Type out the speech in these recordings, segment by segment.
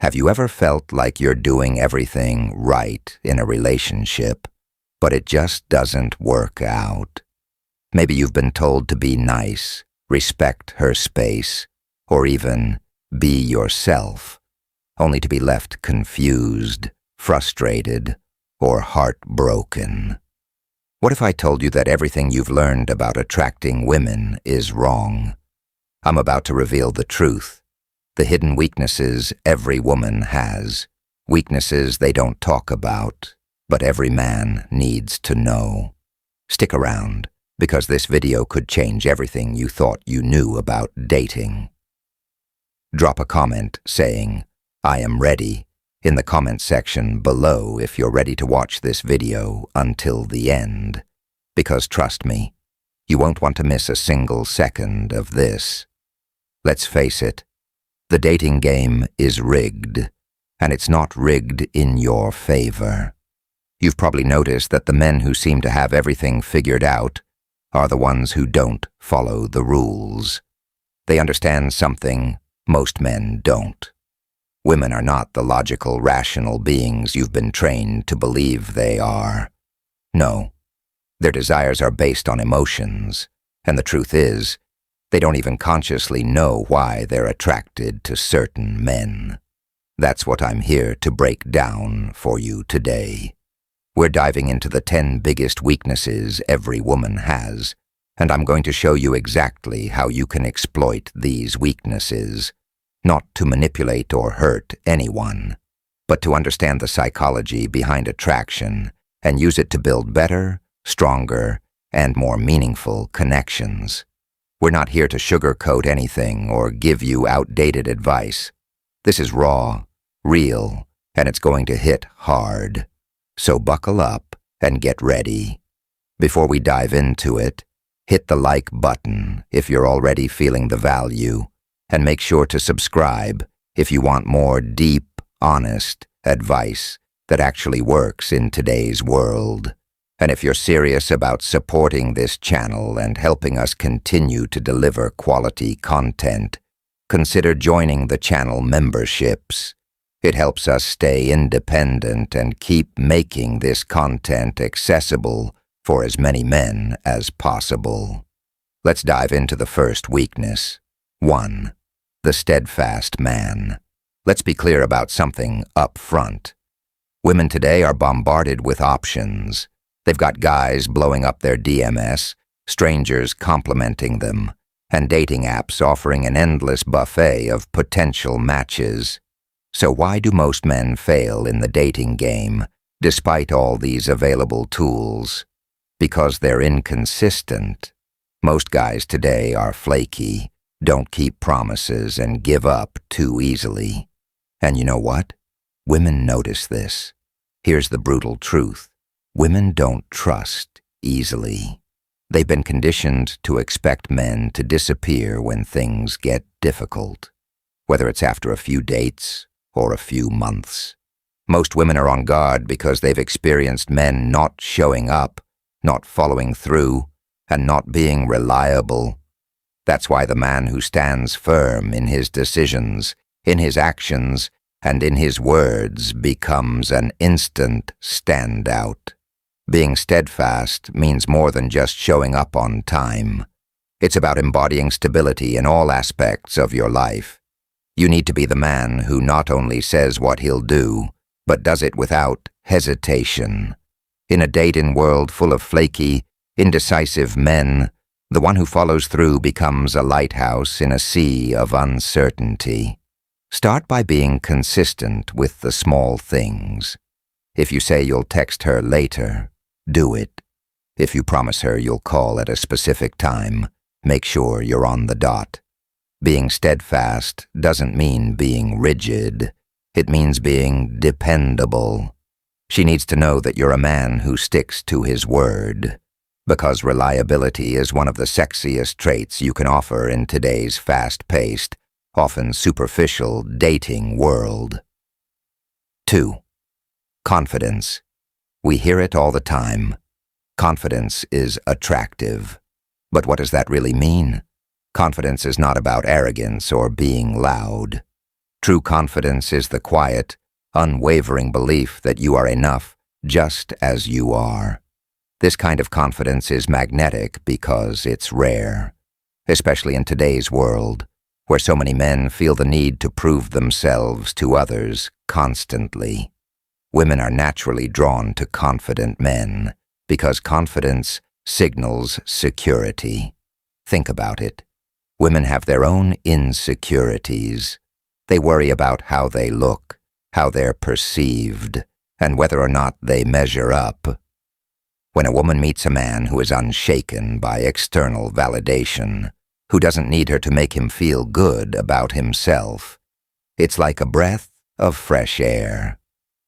Have you ever felt like you're doing everything right in a relationship, but it just doesn't work out? Maybe you've been told to be nice, respect her space, or even be yourself, only to be left confused, frustrated, or heartbroken. What if I told you that everything you've learned about attracting women is wrong? I'm about to reveal the truth. The hidden weaknesses every woman has, weaknesses they don't talk about, but every man needs to know. Stick around, because this video could change everything you thought you knew about dating. Drop a comment saying, "I am ready," in the comment section below if you're ready to watch this video until the end. Because trust me, you won't want to miss a single second of this. Let's face it, the dating game is rigged, and it's not rigged in your favor. You've probably noticed that the men who seem to have everything figured out are the ones who don't follow the rules. They understand something most men don't. Women are not the logical, rational beings you've been trained to believe they are. No, their desires are based on emotions, and the truth is, they don't even consciously know why they're attracted to certain men. That's what I'm here to break down for you today. We're diving into the 10 biggest weaknesses every woman has, and I'm going to show you exactly how you can exploit these weaknesses, not to manipulate or hurt anyone, but to understand the psychology behind attraction and use it to build better, stronger, and more meaningful connections. We're not here to sugarcoat anything or give you outdated advice. This is raw, real, and it's going to hit hard. So buckle up and get ready. Before we dive into it, hit the like button if you're already feeling the value, and make sure to subscribe if you want more deep, honest advice that actually works in today's world. And if you're serious about supporting this channel and helping us continue to deliver quality content, consider joining the channel memberships. It helps us stay independent and keep making this content accessible for as many men as possible. Let's dive into the first weakness. 1. The steadfast man. Let's be clear about something up front. Women today are bombarded with options. They've got guys blowing up their DMS, strangers complimenting them, and dating apps offering an endless buffet of potential matches. So why do most men fail in the dating game, despite all these available tools? Because they're inconsistent. Most guys today are flaky, don't keep promises, and give up too easily. And you know what? Women notice this. Here's the brutal truth. Women don't trust easily. They've been conditioned to expect men to disappear when things get difficult, whether it's after a few dates or a few months. Most women are on guard because they've experienced men not showing up, not following through, and not being reliable. That's why the man who stands firm in his decisions, in his actions, and in his words becomes an instant standout. Being steadfast means more than just showing up on time. It's about embodying stability in all aspects of your life. You need to be the man who not only says what he'll do, but does it without hesitation. In a dating world full of flaky, indecisive men, the one who follows through becomes a lighthouse in a sea of uncertainty. Start by being consistent with the small things. If you say you'll text her later, do it. If you promise her you'll call at a specific time, make sure you're on the dot. Being steadfast doesn't mean being rigid. It means being dependable. She needs to know that you're a man who sticks to his word, because reliability is one of the sexiest traits you can offer in today's fast-paced, often superficial dating world. 2. Confidence. We hear it all the time. Confidence is attractive. But what does that really mean? Confidence is not about arrogance or being loud. True confidence is the quiet, unwavering belief that you are enough just as you are. This kind of confidence is magnetic because it's rare, especially in today's world, where so many men feel the need to prove themselves to others constantly. Women are naturally drawn to confident men because confidence signals security. Think about it. Women have their own insecurities. They worry about how they look, how they're perceived, and whether or not they measure up. When a woman meets a man who is unshaken by external validation, who doesn't need her to make him feel good about himself, it's like a breath of fresh air.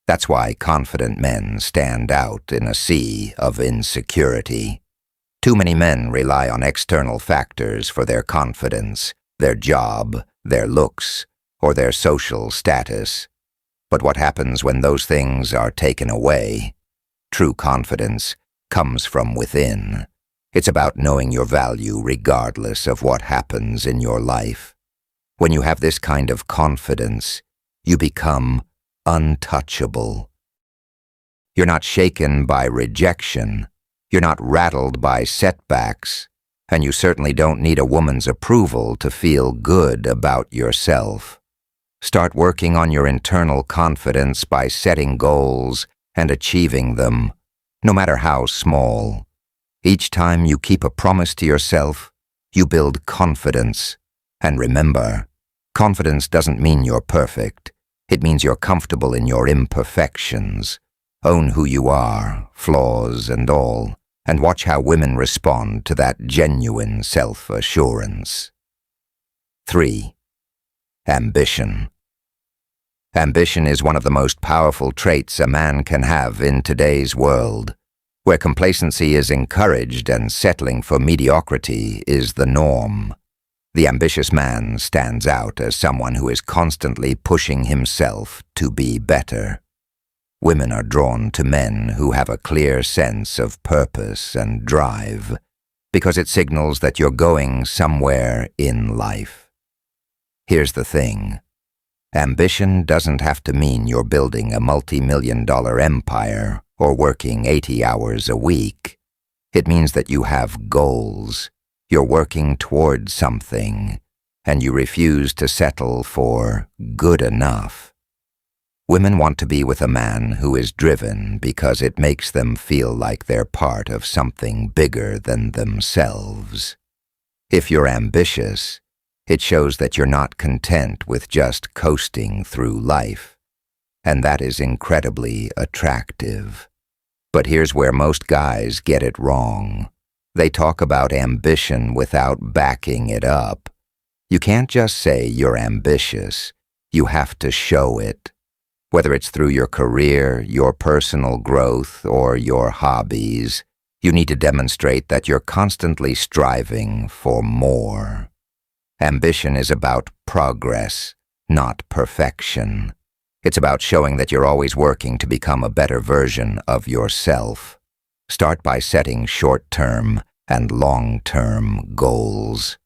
That's why confident men stand out in a sea of insecurity. Too many men rely on external factors for their confidence, their job, their looks, or their social status. But what happens when those things are taken away? True confidence comes from within. It's about knowing your value regardless of what happens in your life. When you have this kind of confidence, you become untouchable. You're not shaken by rejection. You're not rattled by setbacks. And you certainly don't need a woman's approval to feel good about yourself. Start working on your internal confidence by setting goals and achieving them, no matter how small. Each time you keep a promise to yourself, you build confidence. And remember, confidence doesn't mean you're perfect. It means you're comfortable in your imperfections. Own who you are, flaws and all, and watch how women respond to that genuine self-assurance. 3. Ambition. Ambition is one of the most powerful traits a man can have in today's world, where complacency is encouraged and settling for mediocrity is the norm. The ambitious man stands out as someone who is constantly pushing himself to be better. Women are drawn to men who have a clear sense of purpose and drive, because it signals that you're going somewhere in life. Here's the thing. Ambition doesn't have to mean you're building a multi-million-dollar empire or working 80 hours a week. It means that you have goals. You're working toward something, and you refuse to settle for good enough. Women want to be with a man who is driven because it makes them feel like they're part of something bigger than themselves. If you're ambitious, it shows that you're not content with just coasting through life, and that is incredibly attractive. But here's where most guys get it wrong. They talk about ambition without backing it up. You can't just say you're ambitious. You have to show it. Whether it's through your career, your personal growth, or your hobbies, you need to demonstrate that you're constantly striving for more. Ambition is about progress, not perfection. It's about showing that you're always working to become a better version of yourself. Start by setting short-term and long-term goals.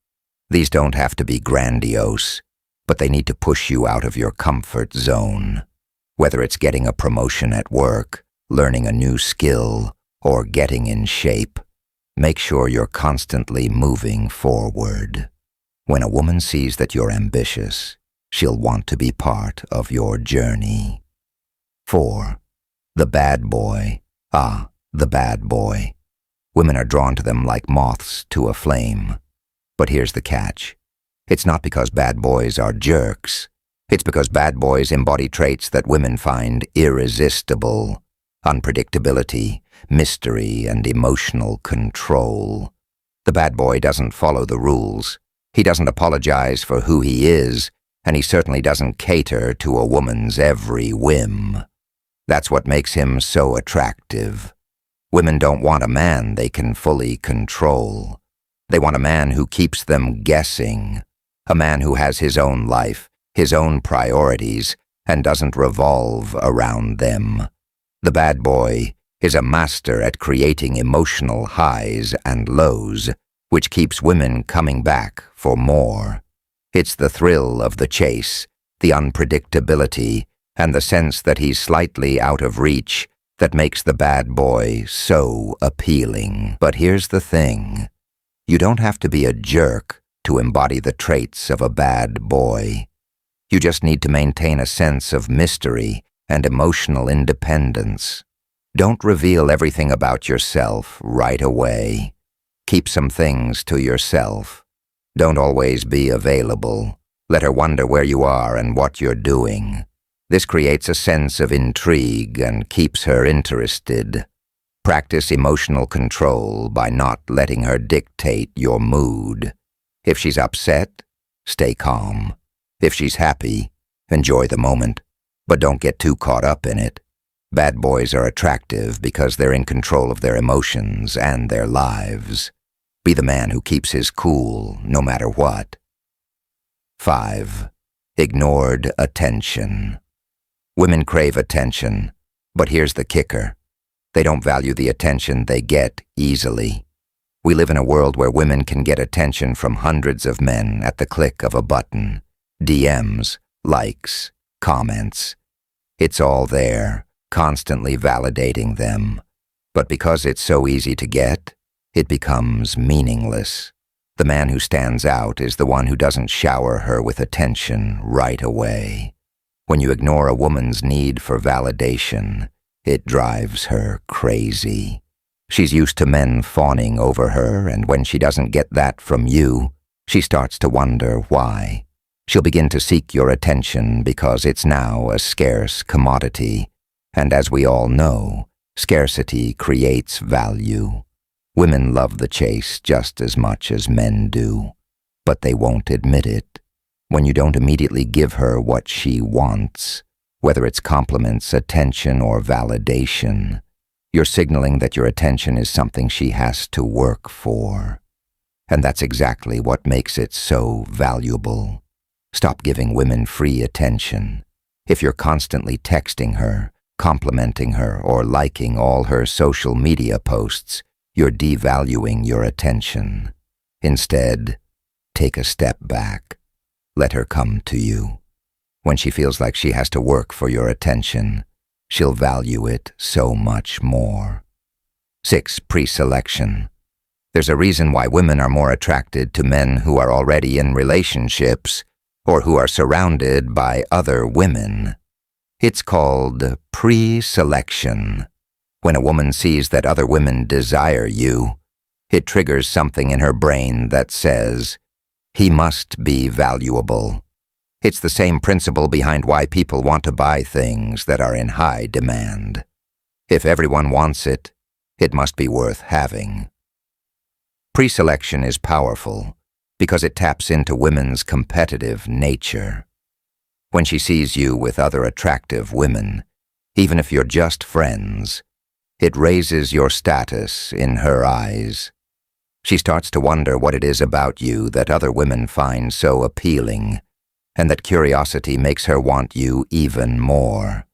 These don't have to be grandiose, but they need to push you out of your comfort zone. Whether it's getting a promotion at work, learning a new skill, or getting in shape, make sure you're constantly moving forward. When a woman sees that you're ambitious, she'll want to be part of your journey. 4. The bad boy. The bad boy. Women are drawn to them like moths to a flame. But here's the catch. It's not because bad boys are jerks. It's because bad boys embody traits that women find irresistible: unpredictability, mystery, and emotional control. The bad boy doesn't follow the rules. He doesn't apologize for who he is, and he certainly doesn't cater to a woman's every whim. That's what makes him so attractive. Women don't want a man they can fully control. They want a man who keeps them guessing, a man who has his own life, his own priorities, and doesn't revolve around them. The bad boy is a master at creating emotional highs and lows, which keeps women coming back for more. It's the thrill of the chase, the unpredictability, and the sense that he's slightly out of reach that makes the bad boy so appealing. But here's the thing. You don't have to be a jerk to embody the traits of a bad boy. You just need to maintain a sense of mystery and emotional independence. Don't reveal everything about yourself right away. Keep some things to yourself. Don't always be available. Let her wonder where you are and what you're doing. This creates a sense of intrigue and keeps her interested. Practice emotional control by not letting her dictate your mood. If she's upset, stay calm. If she's happy, enjoy the moment, but don't get too caught up in it. Bad boys are attractive because they're in control of their emotions and their lives. Be the man who keeps his cool no matter what. 5. Ignored attention. Women crave attention, but here's the kicker. They don't value the attention they get easily. We live in a world where women can get attention from hundreds of men at the click of a button. DMs, likes, comments. It's all there, constantly validating them. But because it's so easy to get, it becomes meaningless. The man who stands out is the one who doesn't shower her with attention right away. When you ignore a woman's need for validation, it drives her crazy. She's used to men fawning over her, and when she doesn't get that from you, she starts to wonder why. She'll begin to seek your attention because it's now a scarce commodity, and as we all know, scarcity creates value. Women love the chase just as much as men do, but they won't admit it. When you don't immediately give her what she wants, whether it's compliments, attention, or validation, you're signaling that your attention is something she has to work for. And that's exactly what makes it so valuable. Stop giving women free attention. If you're constantly texting her, complimenting her, or liking all her social media posts, you're devaluing your attention. Instead, take a step back. Let her come to you. When she feels like she has to work for your attention, she'll value it so much more. 6. Pre-selection. There's a reason why women are more attracted to men who are already in relationships or who are surrounded by other women. It's called pre-selection. When a woman sees that other women desire you, it triggers something in her brain that says, "He must be valuable." It's the same principle behind why people want to buy things that are in high demand. If everyone wants it, it must be worth having. Pre-selection is powerful because it taps into women's competitive nature. When she sees you with other attractive women, even if you're just friends, it raises your status in her eyes. She starts to wonder what it is about you that other women find so appealing, and that curiosity makes her want you even more.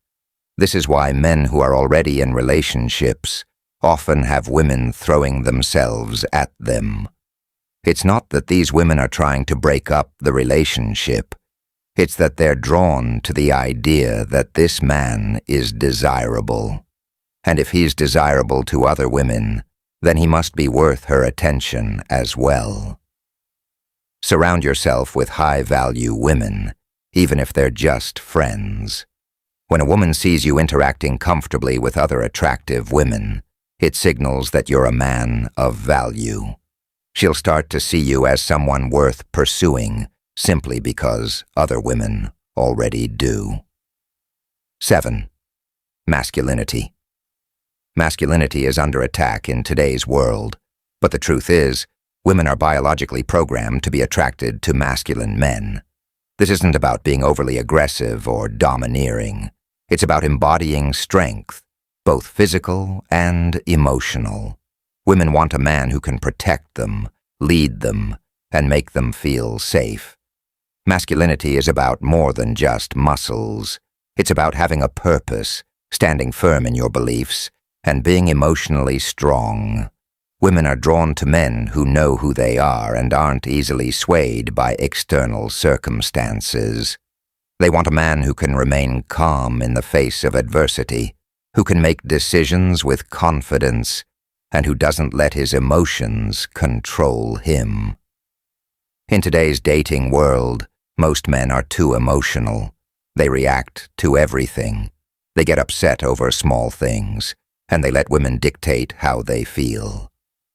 This is why men who are already in relationships often have women throwing themselves at them. It's not that these women are trying to break up the relationship. It's that they're drawn to the idea that this man is desirable. And if he's desirable to other women, then he must be worth her attention as well. Surround yourself with high-value women, even if they're just friends. When a woman sees you interacting comfortably with other attractive women, it signals that you're a man of value. She'll start to see you as someone worth pursuing simply because other women already do. 7. Masculinity. Masculinity is under attack in today's world, but the truth is, women are biologically programmed to be attracted to masculine men. This isn't about being overly aggressive or domineering. It's about embodying strength, both physical and emotional. Women want a man who can protect them, lead them, and make them feel safe. Masculinity is about more than just muscles. It's about having a purpose, standing firm in your beliefs, and being emotionally strong. Women are drawn to men who know who they are and aren't easily swayed by external circumstances. They want a man who can remain calm in the face of adversity, who can make decisions with confidence, and who doesn't let his emotions control him. In today's dating world, most men are too emotional. They react to everything. They get upset over small things, and they let women dictate how they feel.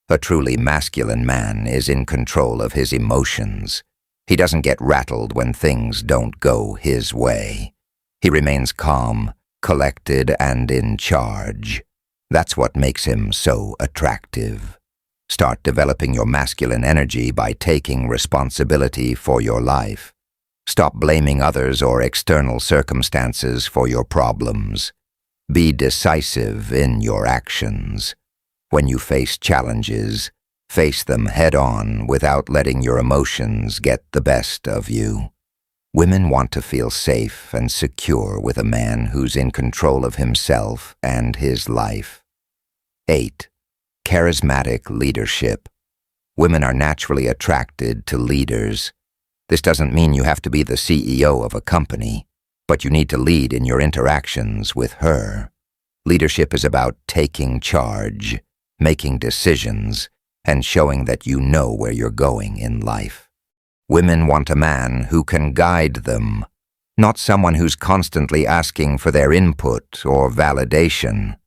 A truly masculine man is in control of his emotions. He doesn't get rattled when things don't go his way. He remains calm, collected, and in charge. That's what makes him so attractive. Start developing your masculine energy by taking responsibility for your life. Stop blaming others or external circumstances for your problems. Be decisive in your actions. When you face challenges, face them head-on without letting your emotions get the best of you. Women want to feel safe and secure with a man who's in control of himself and his life. 8. Charismatic leadership. Women are naturally attracted to leaders. This doesn't mean you have to be the CEO of a company, but you need to lead in your interactions with her. Leadership is about taking charge, making decisions, and showing that you know where you're going in life. Women want a man who can guide them, not someone who's constantly asking for their input or validation.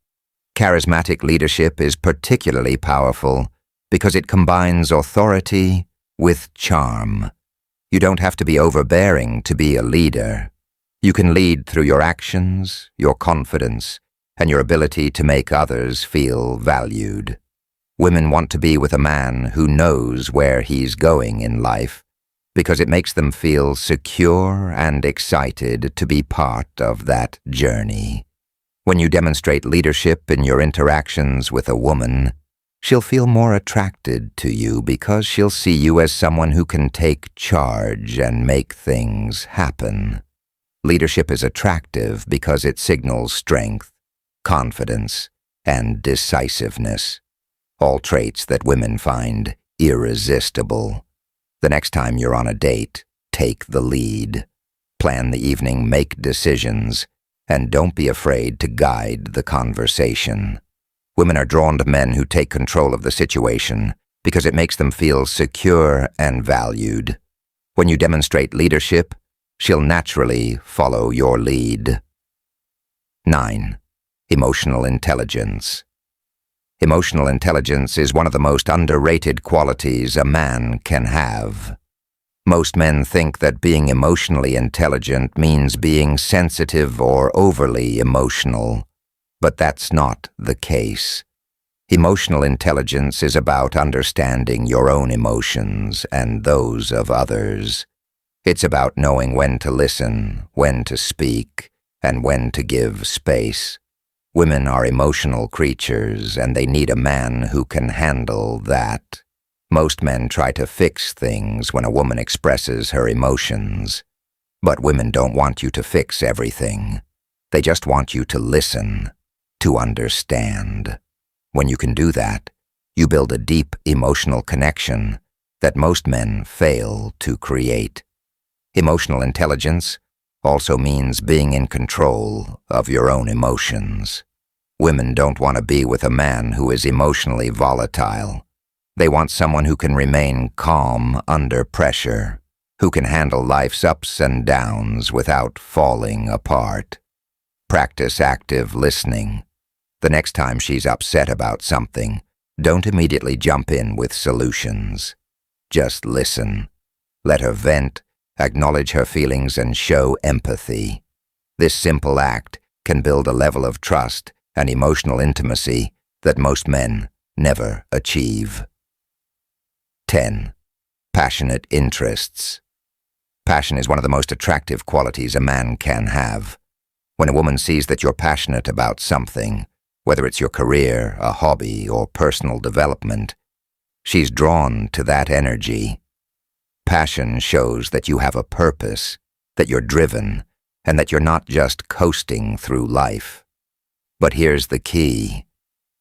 Charismatic leadership is particularly powerful because it combines authority with charm. You don't have to be overbearing to be a leader. You can lead through your actions, your confidence, and your ability to make others feel valued. Women want to be with a man who knows where he's going in life because it makes them feel secure and excited to be part of that journey. When you demonstrate leadership in your interactions with a woman, she'll feel more attracted to you because she'll see you as someone who can take charge and make things happen. Leadership is attractive because it signals strength, confidence, and decisiveness, all traits that women find irresistible. The next time you're on a date, take the lead. Plan the evening, make decisions, and don't be afraid to guide the conversation. Women are drawn to men who take control of the situation because it makes them feel secure and valued. When you demonstrate leadership, she'll naturally follow your lead. 9. Emotional intelligence. Emotional intelligence is one of the most underrated qualities a man can have. Most men think that being emotionally intelligent means being sensitive or overly emotional, but that's not the case. Emotional intelligence is about understanding your own emotions and those of others. It's about knowing when to listen, when to speak, and when to give space. Women are emotional creatures, and they need a man who can handle that. Most men try to fix things when a woman expresses her emotions. But women don't want you to fix everything. They just want you to listen, to understand. When you can do that, you build a deep emotional connection that most men fail to create. Emotional intelligence also means being in control of your own emotions. Women don't want to be with a man who is emotionally volatile. They want someone who can remain calm under pressure, who can handle life's ups and downs without falling apart. Practice active listening. The next time she's upset about something, don't immediately jump in with solutions. Just listen. Let her vent, acknowledge her feelings, and show empathy. This simple act can build a level of trust and emotional intimacy that most men never achieve. 10. Passionate interests. Passion is one of the most attractive qualities a man can have. When a woman sees that you're passionate about something, whether it's your career, a hobby, or personal development, she's drawn to that energy. Passion shows that you have a purpose, that you're driven, and that you're not just coasting through life. But here's the key.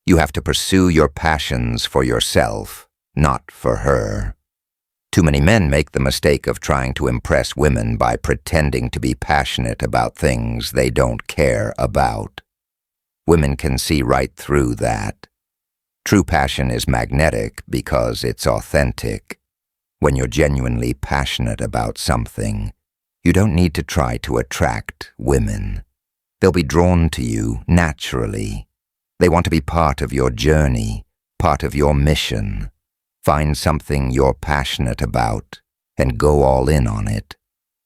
You have to pursue your passions for yourself, not for her. Too many men make the mistake of trying to impress women by pretending to be passionate about things they don't care about. Women can see right through that. True passion is magnetic because it's authentic. When you're genuinely passionate about something, you don't need to try to attract women. They'll be drawn to you naturally. They want to be part of your journey, part of your mission. Find something you're passionate about and go all in on it.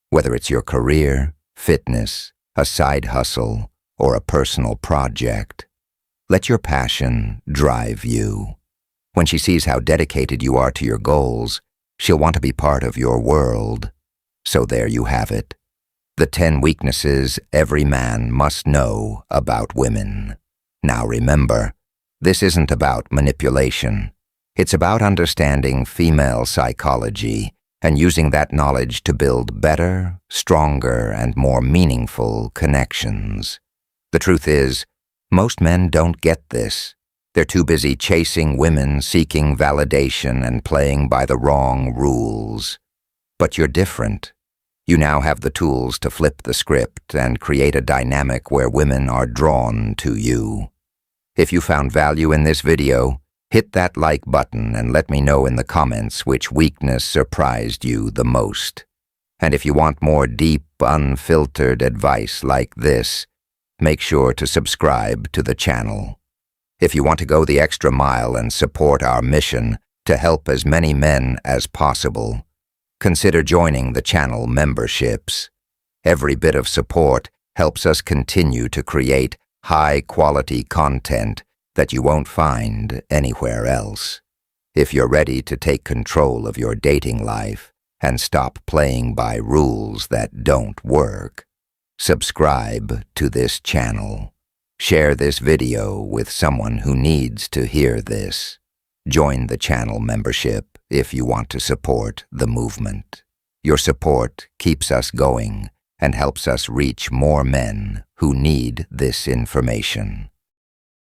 Whether it's your career, fitness, a side hustle, or a personal project, let your passion drive you. When she sees how dedicated you are to your goals, she'll want to be part of your world. So there you have it. The 10 weaknesses every man must know about women. Now remember, this isn't about manipulation. It's about understanding female psychology and using that knowledge to build better, stronger, and more meaningful connections. The truth is, most men don't get this. They're too busy chasing women, seeking validation, and playing by the wrong rules. But you're different. You now have the tools to flip the script and create a dynamic where women are drawn to you. If you found value in this video, hit that like button and let me know in the comments which weakness surprised you the most. And if you want more deep, unfiltered advice like this, make sure to subscribe to the channel. If you want to go the extra mile and support our mission to help as many men as possible, consider joining the channel memberships. Every bit of support helps us continue to create high-quality content that you won't find anywhere else. If you're ready to take control of your dating life and stop playing by rules that don't work, subscribe to this channel. Share this video with someone who needs to hear this. Join the channel membership if you want to support the movement. Your support keeps us going and helps us reach more men who need this information.